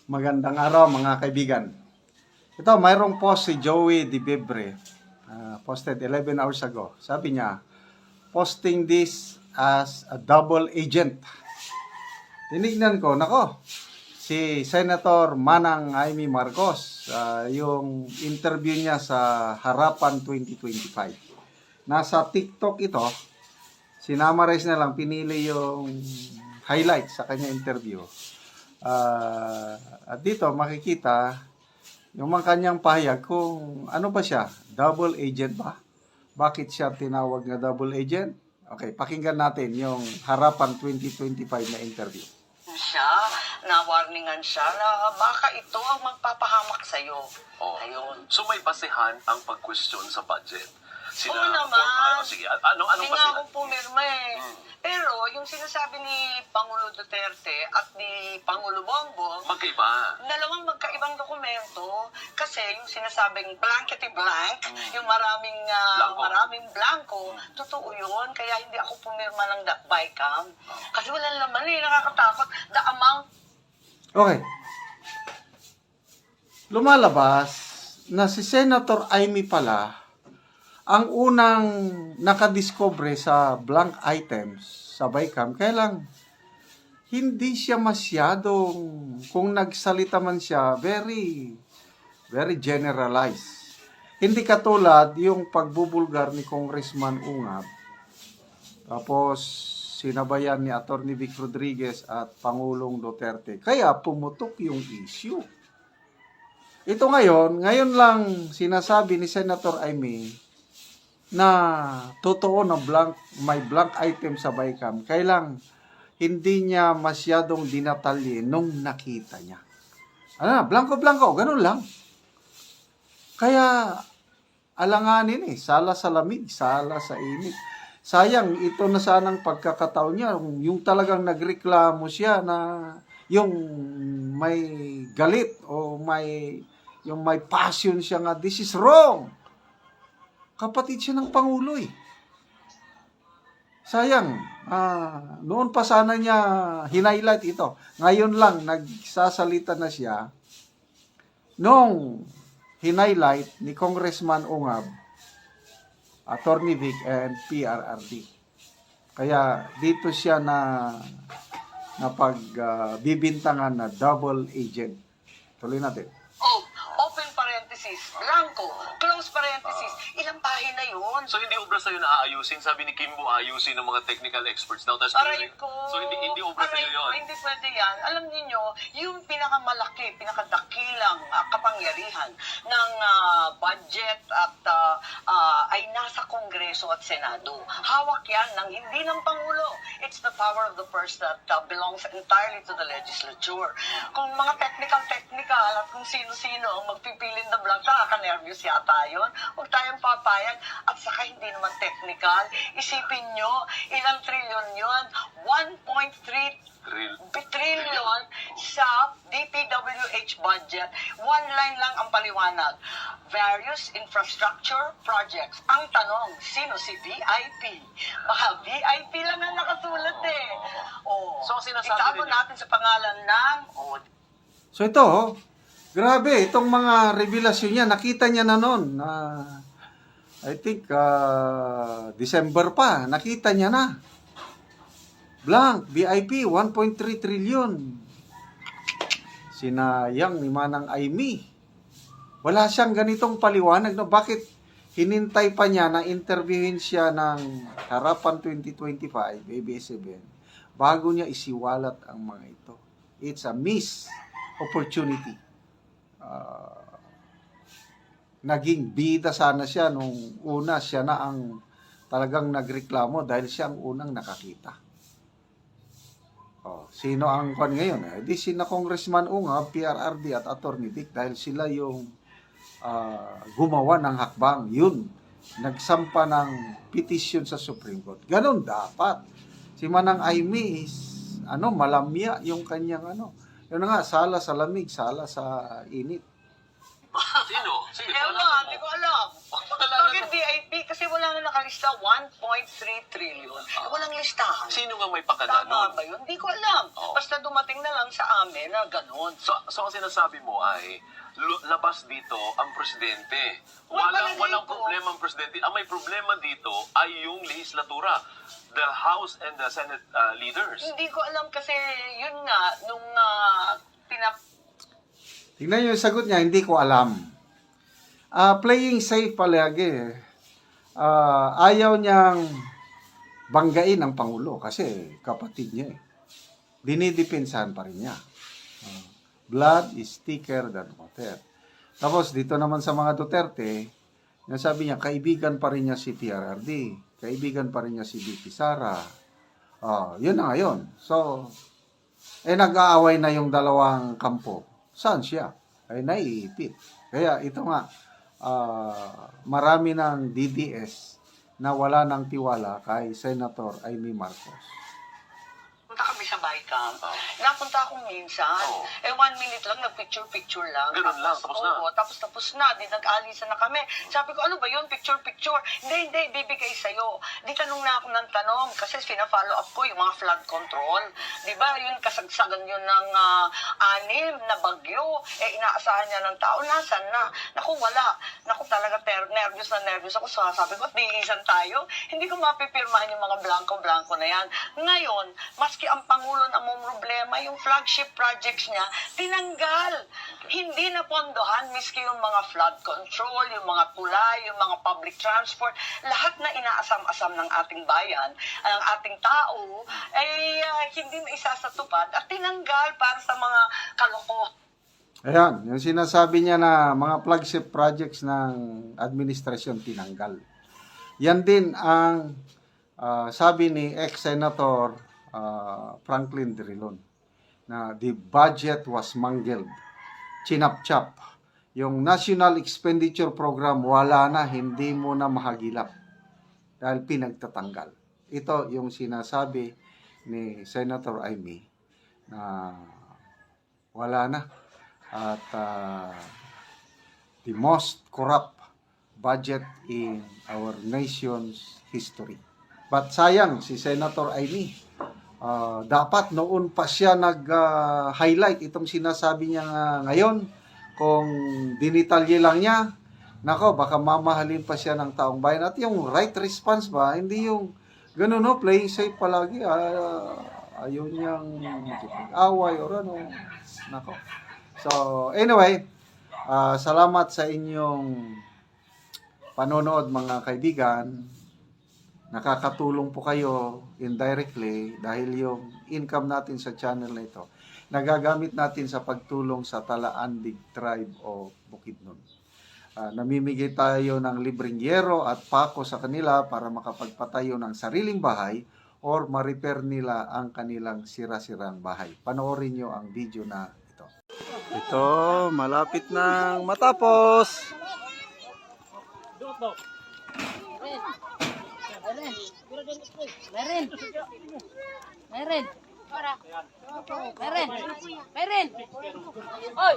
Magandang araw mga kaibigan. Ito, mayroong post si Joey Di Bebre. Posted 11 hours ago. Sabi niya, posting this as a double agent. Tinignan ko, nako, si Senator Manang Amy Marcos, yung interview niya sa Harapan 2025. Nasa TikTok ito, sinamarize na lang, pinili yung highlight sa kanya interview. At dito makikita yung mga kanyang pahayag kung ano ba siya, double agent ba? Bakit siya tinawag na double agent? Okay, pakinggan natin yung Harapan 2025 na interview. Siya, na-warningan siya na baka ito ang magpapahamak sa'yo. Oh. Ayun. So may basehan ang pag-question sa budget. Oo naman. Sige, anong Hindi nga basehan? ako pumirma eh. Pero yung sinasabi ni Pangulo Duterte at ni Pangulo Bongbong, Magkaiba. dalawang magkaibang dokumento kasi yung sinasabing blankety blank, yung maraming Blanco. maraming blanco, totoo yun. Kaya hindi ako pumirma ng BICAM. Kasi walang laman eh, nakakatakot. The amount. Okay. Lumalabas na si Senator Amy pala ang unang nakadiscover sa blank items sa BICAM. Kaya lang, hindi siya masyadong, kung nagsalita man siya, very generalized. Hindi katulad yung pagbubulgar ni Congressman Ungab. Tapos, sinabayan ni Atty. Vic Rodriguez at Pangulong Duterte. Kaya pumutok yung issue. Ito ngayon lang sinasabi ni Senator Amy na totoo na may blank item sa BICAM. Kailang hindi niya masyadong dinatalye nung nakita niya. Blanco, ganun lang. Kaya alanganin sala sa lamig, sala sa init. Sayang, ito na sanang pagkakataon niya, yung talagang nagreklamo siya na yung may galit o yung may passion siya nga, this is wrong. Kapatid siya ng Pangulo eh. Sayang, noon pa sana niya hinighlight ito. Ngayon lang, nagsasalita na siya nung hinighlight ni Congressman Ungab, Atty. Vic and PRRD. Kaya dito siya na pagbibintangan na double agent. Tuloy natin. Oh, open parenthesis, blanco, close parenthesis. Ilang pahina yun? So hindi obra sa'yo na aayusin. Sabi ni Kimbo, aayusin ng mga technical experts daw. Aray ko. So hindi obra sa'yo yun. Hindi pwede yan. Alam niyo yung pinakamalaki, pinakadakilang kapangyarihan ng budget at ay nasa Kongreso at Senado. Hawak yan ng hindi ng Pangulo. It's the power of the purse that belongs entirely to the legislature. Kung mga technical at kung sino-sino ang magpipilin na blank, nakaka-nervous yata yun. Huwag tayong papayag. At saka hindi naman technical. Isipin nyo, ilang trilyon yun? 1.3 trillion sa DPWH budget. One line lang ang paliwanag. Various infrastructure projects. Ang tanong, sino si VIP? Baka VIP lang ang nakasulat eh. Oh, So, ang sinasabi itago ninyo- natin sa pangalan ng So ito, grabe, itong mga revelasyon niya, nakita niya na noon. I think, December pa, nakita niya na. Blank, VIP, 1.3 trillion. Sinayang ni Manang Amy. Wala siyang ganitong paliwanag. No? Bakit hinintay pa niya na interviewin siya ng Harapan 2025, ABS-CBN, bago niya isiwalat ang mga ito. It's a missed opportunity. Naging bida sana siya nung una, siya na ang talagang nagreklamo dahil siya ang unang nakakita. Sino ang kon ngayon? Di sina Congressman Ungab, PRRD at Atty. Vic dahil sila yung gumawa ng hakbang. Yun, nagsampa ng petition sa Supreme Court. Ganon dapat. Si Manang Amy is, malamya yung kanyang Yun nga, sala sa lamig, sala sa init. Sino? Sige, Ewan, hindi ko alam. Bakit VIP? Kasi wala na nakalista, 1.3 trillion. Walang listahan. Sino nga may pakana Tama nun? ba yun? Hindi ko alam. Oo. Basta dumating na lang sa amin na ganun. So ang sinasabi mo ay labas dito ang presidente. Palagay Walang ko. problema ang presidente. Ang may problema dito ay yung legislatura, the House and the Senate leaders. Hindi ko alam kasi yun nga, nung Tingnan niyo yung sagot niya, hindi ko alam. Playing safe palagi. Ayaw niyang banggain ang Pangulo kasi kapatid niya eh. Dinidepensahan pa rin niya. Blood is thicker than water. Tapos dito naman sa mga Duterte, nasabi niya, kaibigan pa rin niya si PRRD. Kaibigan pa rin niya si BP Sara. Yun na ngayon. So, nag-aaway na yung dalawang kampo. Saan siya? Ay naiipit. Kaya ito nga, marami ng DDS na wala ng tiwala kay Senator Amy Marcos. punta kami sa Baykam. Napunta akong minsan. 1 minute lang, nag-picture-picture lang. Ganun lang, tapos na. Oo, tapos na. Di nag-alisan na kami. Sabi ko, ano ba yun? Picture-picture. Hindi, bibigay sa'yo. Di tanong na ako ng tanong kasi fina-follow up ko yung mga flood control. Di ba, yun kasagsagan yun ng 6 na bagyo. Inaasahan niya ng tao. Nasaan na? Naku, wala. Naku, talaga nervous ako. So, sabi ko, bigisan tayo. Hindi ko mapipirmahan yung mga blanco-blanco na yan. Ngayon, maski ang Pangulo na mong problema, yung flagship projects niya, tinanggal. Hindi na pondohan, miski yung mga flood control, yung mga tulay, yung mga public transport, lahat na inaasam-asam ng ating bayan, ng ating tao, hindi na isasatupad at tinanggal para sa mga kalokohan. Ayan, yung sinasabi niya na mga flagship projects ng administrasyon tinanggal. Yan din ang sabi ni ex-senator Franklin Drilon na the budget was mangled, chinap-chap. Yung National Expenditure Program wala na, hindi mo na mahagilap dahil pinagtatanggal. Ito yung sinasabi ni Senator Amy na wala na at the most corrupt budget in our nation's history. But sayang si Senator Amy, dapat noon pa siya nag-highlight itong sinasabi niya ngayon. Kung dinitalye lang niya, nako, baka mamahalin pa siya ng taong bayan. At yung right response ba, hindi yung ganun, no, playing safe palagi. Ayaw niyang away or ano. Nako. So, anyway, salamat sa inyong panonood mga kaibigan. Nakakatulong po kayo indirectly dahil yung income natin sa channel na ito nagagamit natin sa pagtulong sa Talaandig Tribe o Bukidnon. Namimigay tayo ng libreng yero at pako sa kanila para makapagpatayo ng sariling bahay or ma-repair nila ang kanilang sira-sirang bahay. Panoorin nyo ang video na ito. Ito, malapit nang matapos. Meron. Oy.